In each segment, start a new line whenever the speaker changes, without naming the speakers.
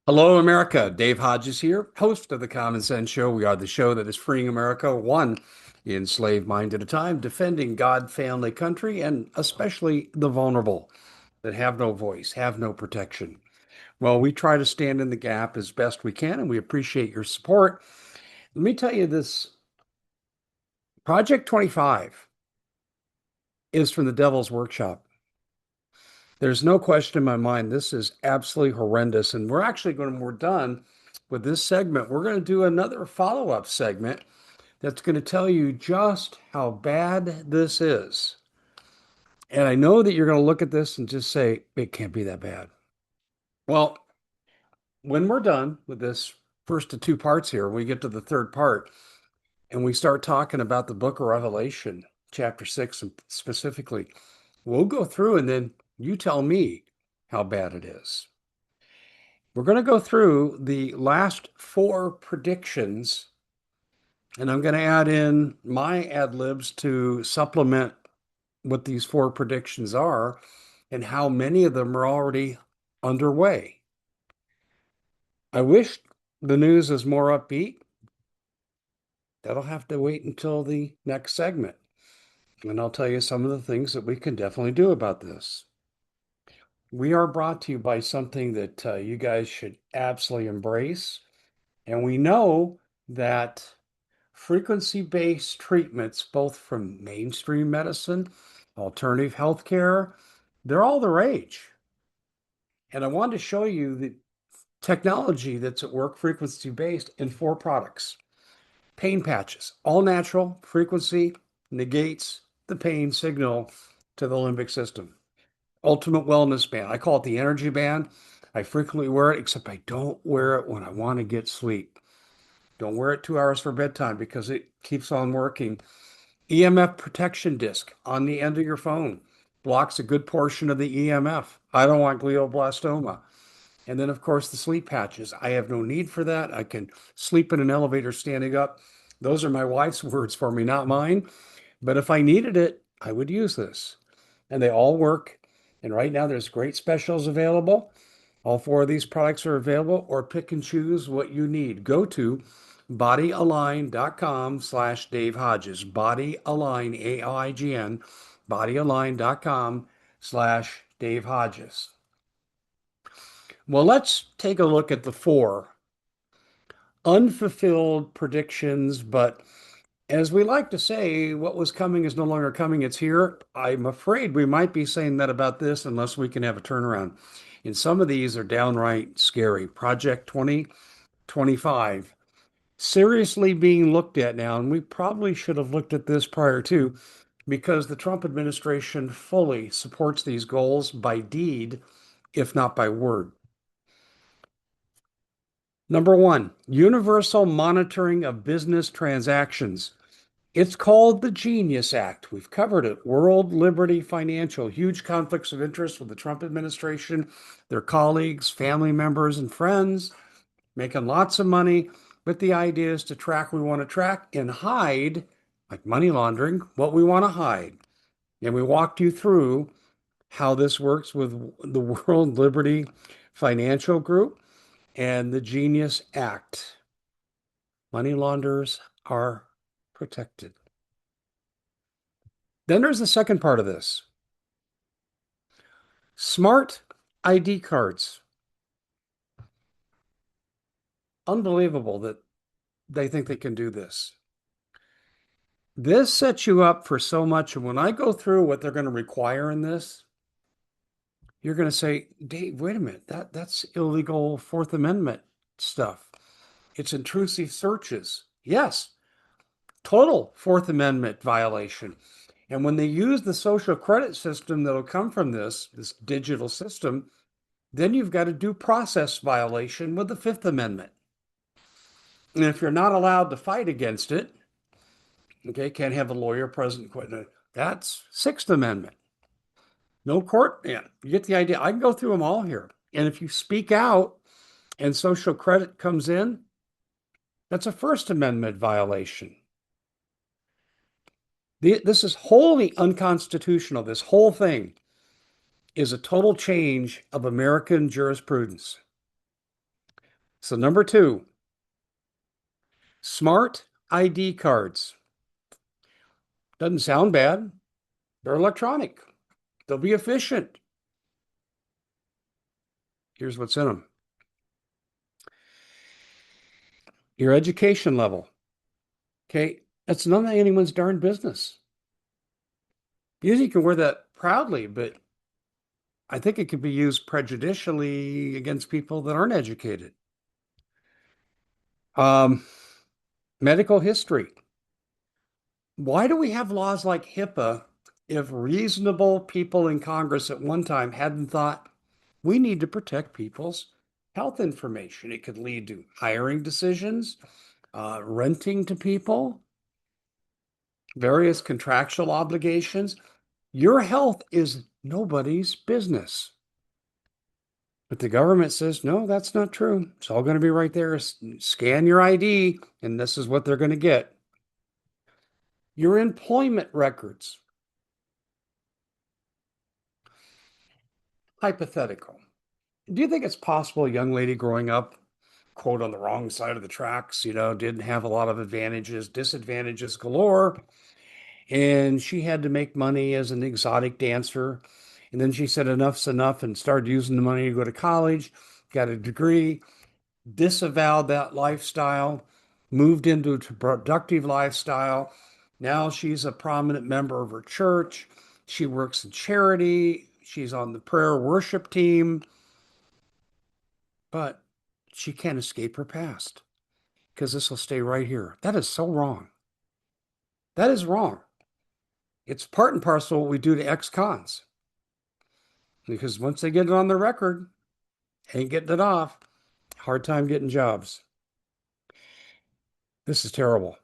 Hello, America. Dave Hodges here, host of the Common Sense Show. We are the show that is freeing America one enslaved mind at a time, defending God, family, country, and especially the vulnerable that have no voice, have no protection. Well, we try to stand in the gap as best we can, and we appreciate your support. Let me tell you this Project 25 is from the Devil's Workshop. There's no question in my mind, this is absolutely horrendous. And we're actually when we're done with this segment, we're going to do another follow-up segment that's going to tell you just how bad this is. And I know that you're going to look at this and just say, it can't be that bad. Well, when we're done with this first of two parts here, we get to the third part and we start talking about the book of Revelation, chapter 6 specifically. We'll go through and then you tell me how bad it is. We're going to go through the last four predictions, and I'm going to add in my ad libs to supplement what these four predictions are and how many of them are already underway. I wish the news is more upbeat. That'll have to wait until the next segment. And I'll tell you some of the things that we can definitely do about this. We are brought to you by something that you guys should absolutely embrace. And we know that frequency-based treatments, both from mainstream medicine, alternative healthcare, they're all the rage. And I wanted to show you the technology that's at work frequency-based in four products. Pain patches, all natural, frequency negates the pain signal to the limbic system. Ultimate wellness band. I call it the energy band. I frequently wear it, except I don't wear it when I want to get sleep. Don't wear it 2 hours for bedtime because it keeps on working. EMF protection disc on the end of your phone blocks a good portion of the EMF. I don't want glioblastoma. And then, of course, the sleep patches. I have no need for that. I can sleep in an elevator standing up. Those are my wife's words for me, not mine. But if I needed it, I would use this. And they all work. And right now, there's great specials available. All four of these products are available, or pick and choose what you need. Go to bodyalign.com/Dave Hodges. Bodyalign, AIGN, bodyalign.com/Dave Hodges. Well, let's take a look at the four unfulfilled predictions, but as we like to say, what was coming is no longer coming, it's here. I'm afraid we might be saying that about this unless we can have a turnaround. And some of these are downright scary. Project 2025, seriously being looked at now, and we probably should have looked at this prior to, because the Trump administration fully supports these goals by deed, if not by word. Number one, universal monitoring of business transactions. It's called the Genius Act. We've covered it. World Liberty Financial, huge conflicts of interest with the Trump administration, their colleagues, family members, and friends, making lots of money. But the idea is to track what we want to track and hide, like money laundering, what we want to hide. And we walked you through how this works with the World Liberty Financial Group and the Genius Act. Money launderers are protected. Then there's the second part of this. Smart ID cards. Unbelievable that they think they can do this. This sets you up for so much. And when I go through what they're going to require in this, you're going to say, Dave, wait a minute, that's illegal Fourth Amendment stuff. It's intrusive searches. Yes, total Fourth Amendment violation. And when they use the social credit system that'll come from this digital system, then you've got a due process violation with the Fifth Amendment. And if you're not allowed to fight against it, okay, can't have a lawyer present, that's Sixth Amendment. No court, yeah, you get the idea. I can go through them all here. And if you speak out and social credit comes in, that's a First Amendment violation. This is wholly unconstitutional. This whole thing is a total change of American jurisprudence. So, number two, smart ID cards. Doesn't sound bad. They're electronic, they'll be efficient. Here's what's in them: your education level. Okay. That's none of anyone's darn business. You can wear that proudly, but I think it could be used prejudicially against people that aren't educated. Um, Medical history. Why do we have laws like HIPAA if reasonable people in Congress at one time hadn't thought we need to protect people's health information? It could lead to hiring decisions, renting to people, various contractual obligations. Your health is nobody's business. But the government says, no, that's not true. It's all going to be right there. Scan your ID, and this is what they're going to get. Your employment records. Hypothetical. Do you think it's possible a young lady growing up, quote, on the wrong side of the tracks, didn't have a lot of advantages, disadvantages galore, and she had to make money as an exotic dancer. And then she said enough's enough and started using the money to go to college, got a degree, disavowed that lifestyle, moved into a productive lifestyle. Now she's a prominent member of her church. She works in charity. She's on the prayer worship team, but she can't escape her past because this will stay right here. That is so wrong. That is wrong. It's part and parcel of what we do to ex-cons because once they get it on the record, ain't getting it off. Hard time getting jobs. This is terrible.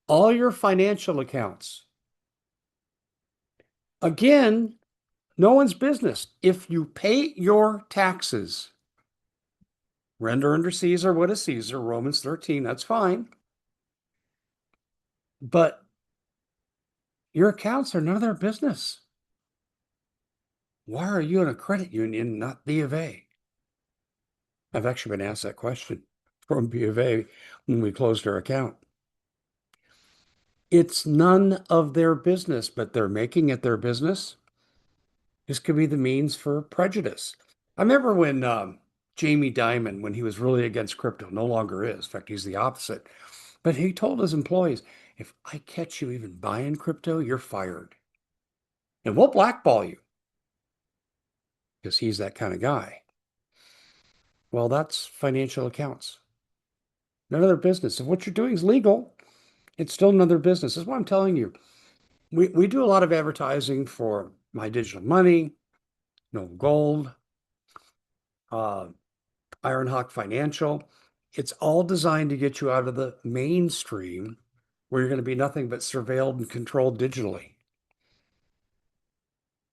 All your financial accounts. Again, no one's business. If you pay your taxes, render unto Caesar what is Caesar, Romans 13, that's fine. But your accounts are none of their business. Why are you in a credit union, not B of A? I've actually been asked that question from B of A when we closed our account. It's none of their business, but they're making it their business. This could be the means for prejudice. I remember when Jamie Dimon, when he was really against crypto, no longer is. In fact, he's the opposite. But he told his employees, if I catch you even buying crypto, you're fired. And we'll blackball you because he's that kind of guy. Well, that's financial accounts. None of their business. If what you're doing is legal, it's still none of their business. That's what I'm telling you. We do a lot of advertising for My Digital Money, No Gold, uh, Ironhawk Financial. It's all designed to get you out of the mainstream where you're going to be nothing but surveilled and controlled digitally.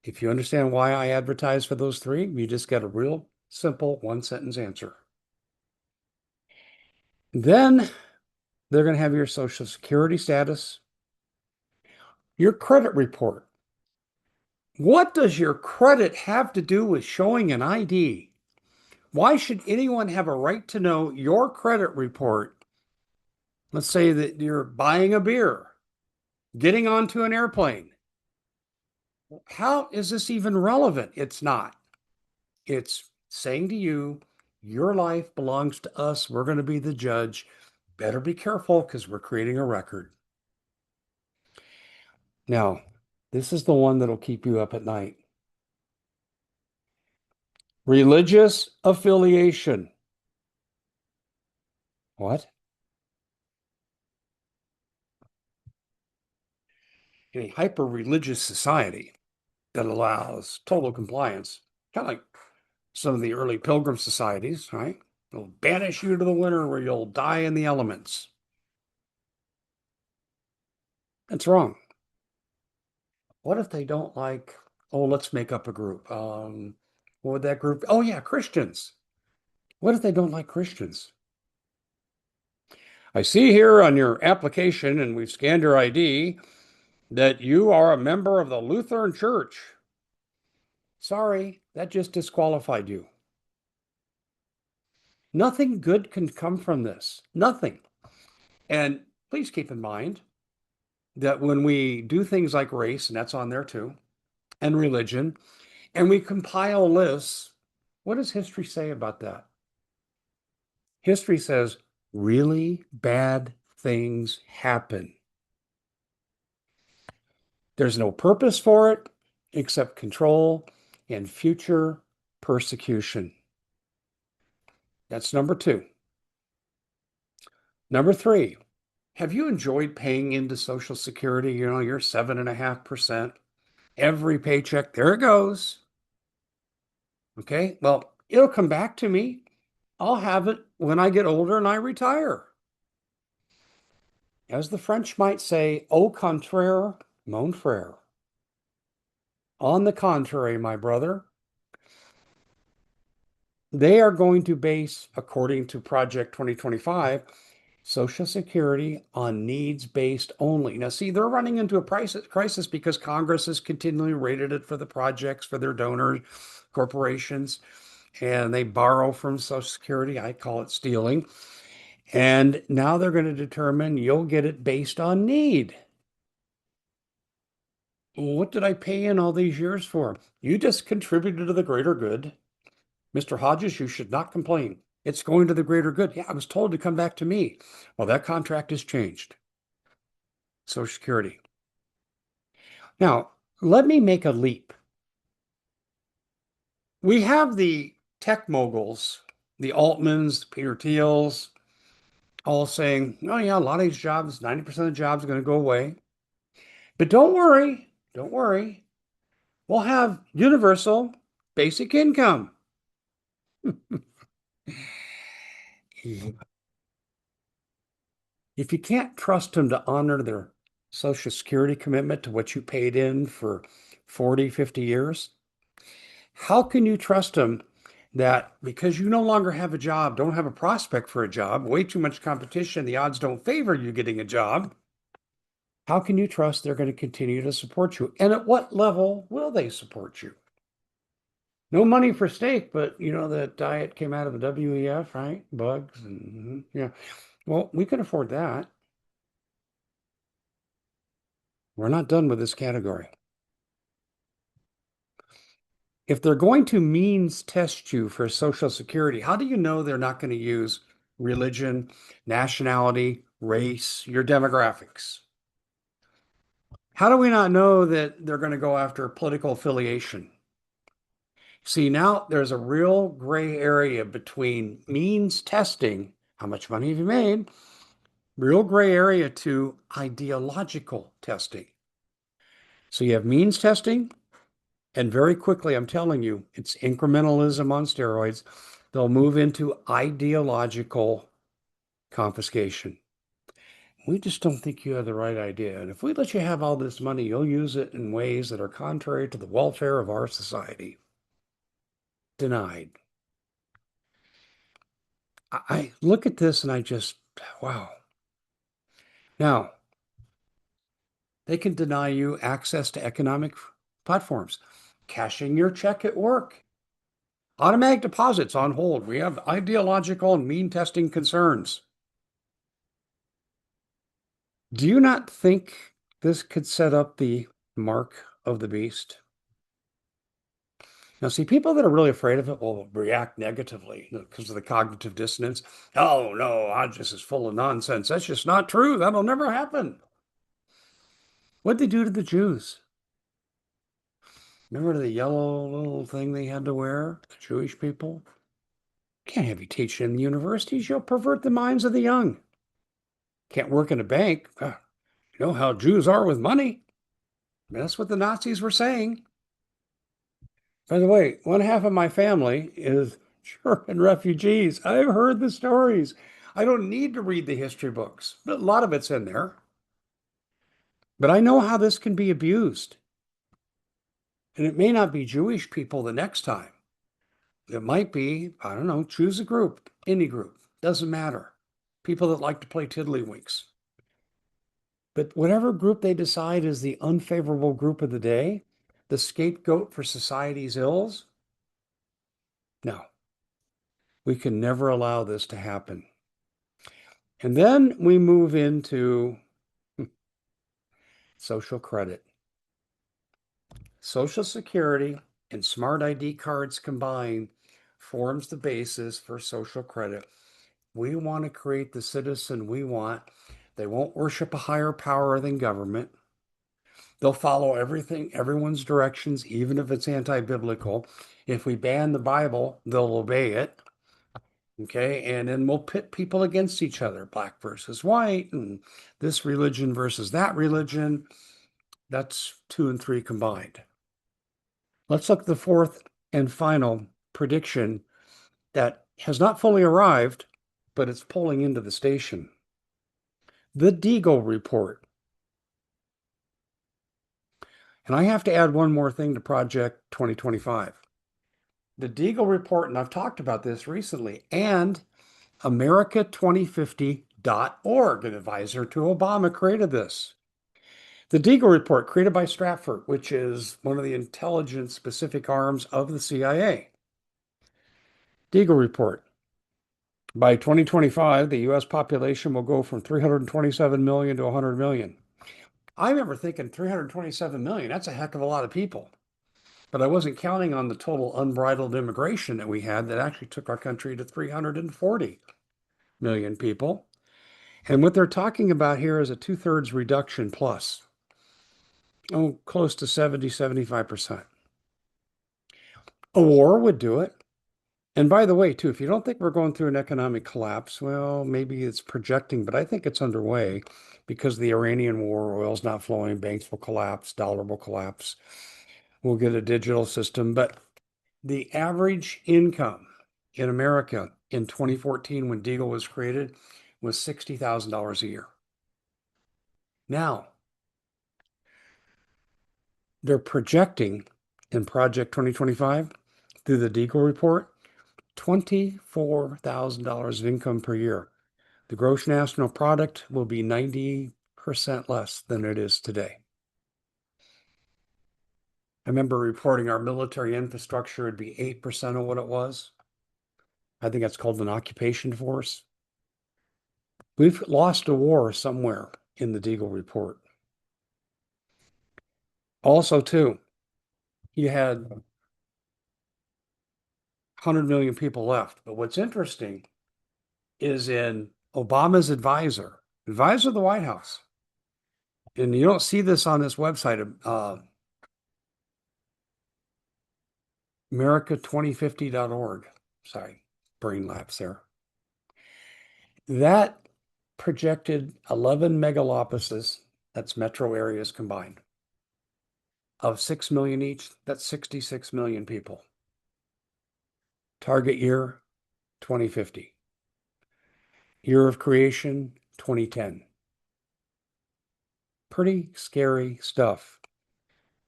If you understand why I advertise for those three, you just get a real simple one sentence answer. Then they're going to have your social security status, your credit report. What does your credit have to do with showing an ID? Why should anyone have a right to know your credit report? Let's say that you're buying a beer, getting onto an airplane. How is this even relevant? It's not. It's saying to you, your life belongs to us. We're going to be the judge. Better be careful because we're creating a record. Now, this is the one that'll keep you up at night. Religious affiliation. What? In a hyper-religious society that allows total compliance, kind of like some of the early pilgrim societies, right? They'll banish you to the winter where you'll die in the elements. That's wrong. What if they don't like, oh, let's make up a group. What would that group? Oh, yeah, Christians. What if they don't like Christians? I see here on your application, and we've scanned your ID, that you are a member of the Lutheran Church. Sorry, that just disqualified you. Nothing good can come from this. Nothing. And please keep in mind that when we do things like race, and that's on there too, and religion, and we compile lists, what does history say about that? History says really bad things happen. There's no purpose for it except control and future persecution. That's number two. Number three, have you enjoyed paying into Social Security? You know, you're 7.5%. Every paycheck, there it goes. Okay, well, it'll come back to me. I'll have it when I get older and I retire. As the French might say, au contraire, mon frère. On the contrary, my brother, they are going to base, according to Project 2025, Social Security on needs-based only. Now, see, they're running into a crisis because Congress has continually rated it for the projects for their donor corporations, and they borrow from Social Security. I call it stealing. And now they're going to determine you'll get it based on need. What did I pay in all these years for? You just contributed to the greater good. Mr. Hodges, you should not complain. It's going to the greater good. Yeah, I was told to come back to me. Well, that contract has changed. Social Security. Now, let me make a leap. We have the tech moguls, the Altmans, the Peter Thiels, all saying, oh, yeah, a lot of these jobs, 90% of the jobs are going to go away. But don't worry, don't worry. We'll have universal basic income. If you can't trust them to honor their Social Security commitment to what you paid in for 40, 50 years, how can you trust them that because you no longer have a job, don't have a prospect for a job, way too much competition, the odds don't favor you getting a job? How can you trust they're going to continue to support you? And at what level will they support you? No money for steak, but you know that diet came out of the WEF, right? Bugs and yeah. Well, we can afford that. We're not done with this category. If they're going to means test you for Social Security, how do you know they're not going to use religion, nationality, race, your demographics? How do we not know that they're going to go after political affiliation? See, now there's a real gray area between means testing, how much money have you made, real gray area to ideological testing. So you have means testing, and very quickly, I'm telling you, it's incrementalism on steroids. They'll move into ideological confiscation. We just don't think you have the right idea. And if we let you have all this money, you'll use it in ways that are contrary to the welfare of our society. Denied. I look at this and I just, wow. Now, they can deny you access to economic platforms, cashing your check at work, automatic deposits on hold. We have ideological and mean testing concerns. Do you not think this could set up the mark of the beast? Now, see, people that are really afraid of it will react negatively because of the cognitive dissonance. Oh, no, Hodges is full of nonsense. That's just not true. That'll never happen. What'd they do to the Jews? Remember the yellow little thing they had to wear, the Jewish people? Can't have you teach in the universities. You'll pervert the minds of the young. Can't work in a bank. You know how Jews are with money. That's what the Nazis were saying. By the way, one half of my family is German refugees. I've heard the stories. I don't need to read the history books, but a lot of it's in there. But I know how this can be abused. And it may not be Jewish people the next time. It might be, I don't know, choose a group, any group, doesn't matter. People that like to play tiddlywinks. But whatever group they decide is the unfavorable group of the day, the scapegoat for society's ills, no. We can never allow this to happen. And then we move into social credit. Social Security and smart ID cards combined forms the basis for social credit. We want to create the citizen we want. They won't worship a higher power than government. They'll follow everything, everyone's directions, even if it's anti-biblical. If we ban the Bible, they'll obey it. Okay. And then we'll pit people against each other, black versus white, and this religion versus that religion. That's two and three combined. Let's look at the fourth and final prediction that has not fully arrived, but it's pulling into the station. The Deagle report. And I have to add one more thing to Project 2025. The Deagle report, and I've talked about this recently, and America2050.org, an advisor to Obama, created this. The Deagle report, created by Stratford, which is one of the intelligence specific arms of the CIA. Deagle report. By 2025, the US population will go from 327 million to 100 million. I remember thinking 327 million, that's a heck of a lot of people. But I wasn't counting on the total unbridled immigration that we had that actually took our country to 340 million people. And what they're talking about here is a 2/3 reduction plus. Oh, close to 70, 75%. A war would do it. And by the way, too, if you don't think we're going through an economic collapse, well, maybe it's projecting, but I think it's underway because the Iranian war, oil's not flowing, banks will collapse, dollar will collapse. We'll get a digital system. But the average income in America in 2014, when Deagle was created, was $60,000 a year. Now, they're projecting in Project 2025 through the Deagle report $24,000 of income per year. The gross national product will be 90% less than it is today. I remember reporting our military infrastructure would be 8% of what it was. I think that's called an occupation force. We've lost a war somewhere in the Deagle report. Also, too, you had 100 million people left. But what's interesting is in Obama's advisor of the White House, and you don't see this on this website, America2050.org. Sorry, brain lapse there. That projected 11 megalopolises, that's metro areas combined, of 6 million each. That's 66 million people. Target year, 2050. Year of creation, 2010. Pretty scary stuff.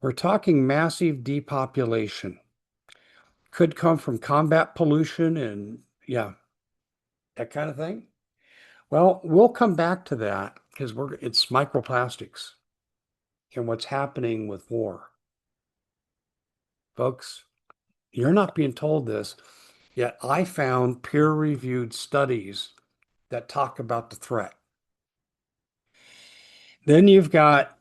We're talking massive depopulation. Could come from combat pollution and, yeah, that kind of thing. Well, we'll come back to that because it's microplastics and what's happening with war. Folks, you're not being told this, yet I found peer-reviewed studies that talk about the threat. Then you've got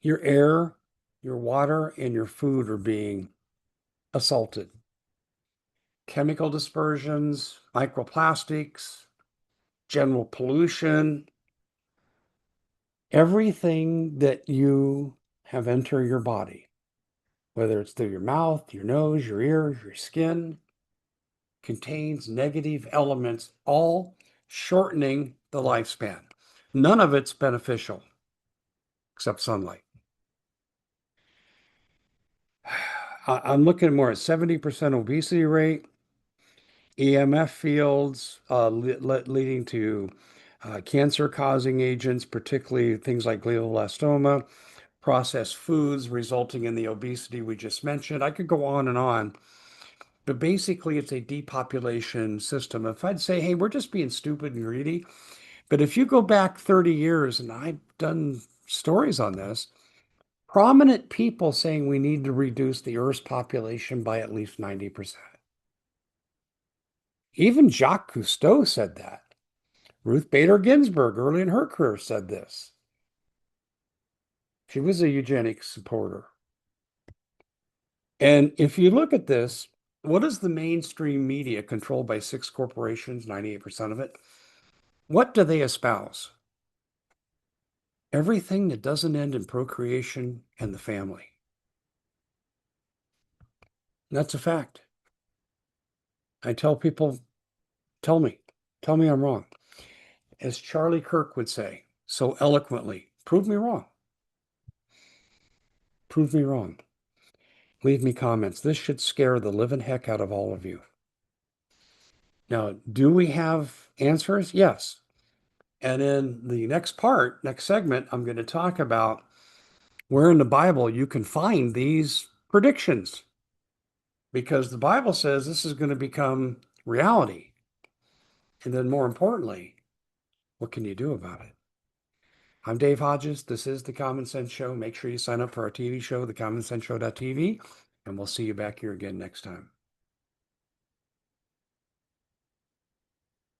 your air, your water, and your food are being assaulted. Chemical dispersions, microplastics, general pollution, everything that you have entered your body, whether it's through your mouth, your nose, your ears, your skin, contains negative elements, all shortening the lifespan. None of it's beneficial except sunlight. I'm looking more at 70% obesity rate, EMF fields leading to cancer-causing agents, particularly things like glioblastoma, processed foods resulting in the obesity we just mentioned. I could go on, but basically it's a depopulation system. If I'd say, hey, we're just being stupid and greedy, but if you go back 30 years, and I've done stories on this, prominent people saying we need to reduce the Earth's population by at least 90%. Even Jacques Cousteau said that. Ruth Bader Ginsburg, early in her career, said this. She was a eugenics supporter. And if you look at this, what is the mainstream media controlled by six corporations, 98% of it? What do they espouse? Everything that doesn't end in procreation and the family. That's a fact. I tell people, tell me I'm wrong. As Charlie Kirk would say so eloquently, prove me wrong. Prove me wrong. Leave me comments. This should scare the living heck out of all of you. Now, do we have answers? Yes. And in the next segment, I'm going to talk about where in the Bible you can find these predictions because the Bible says this is going to become reality. And then more importantly, what can you do about it? I'm Dave Hodges. This is The Common Sense Show. Make sure you sign up for our TV show, thecommonsenseshow.tv, and we'll see you back here again next time.